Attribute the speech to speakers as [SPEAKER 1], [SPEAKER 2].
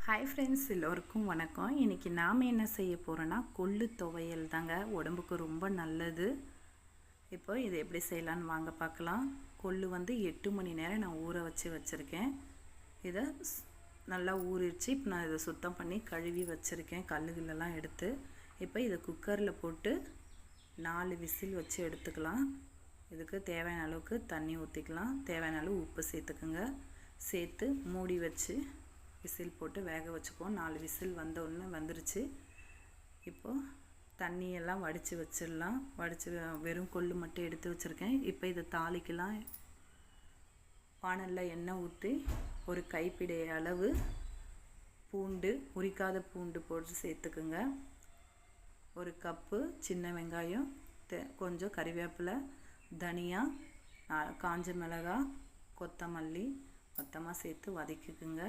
[SPEAKER 1] Hi friends, எல்லோருக்கும் வணக்கம். இன்றைக்கி நாம் என்ன செய்ய போகிறோன்னா கொள்ளு துவையல் தாங்க. உடம்புக்கு ரொம்ப நல்லது. இப்போ இதை எப்படி செய்யலான்னு வாங்க பார்க்கலாம். கொள்ளு 8 மணி நேரம் நான் ஊற வச்சுருக்கேன். இதை நல்லா ஊறிடுச்சு. இப்போ நான் இதை சுத்தம் பண்ணி கழுவி வச்சுருக்கேன், கல்லுகளெல்லாம் எடுத்து. இப்போ இதை குக்கரில் போட்டு 4 விசில் வச்சு எடுத்துக்கலாம். இதுக்கு தேவையான அளவுக்கு தண்ணி ஊற்றிக்கலாம். தேவையான அளவு உப்பு சேர்த்துக்குங்க. சேர்த்து மூடி வச்சு விசில் போட்டு வேக வச்சுப்போம். 4 விசில் வந்தோடனே வந்துருச்சு. இப்போது தண்ணியெல்லாம் வடித்து வச்சிடலாம். வெறும் கொள்ளு மட்டும் எடுத்து வச்சுருக்கேன். இப்போ இதை தாளிக்கலாம். பானலில் எண்ணெய் ஊற்றி ஒரு கைப்பிடி அளவு பூண்டு, உரிக்காத பூண்டு போட்டு சேர்த்துக்குங்க. ஒரு கப்பு சின்ன வெங்காயம், கொஞ்சம் கறிவேப்பிலை, தனியா, காஞ்ச மிளகாய், கொத்தமல்லி மொத்தமாக சேர்த்து வதக்கிக்குங்க.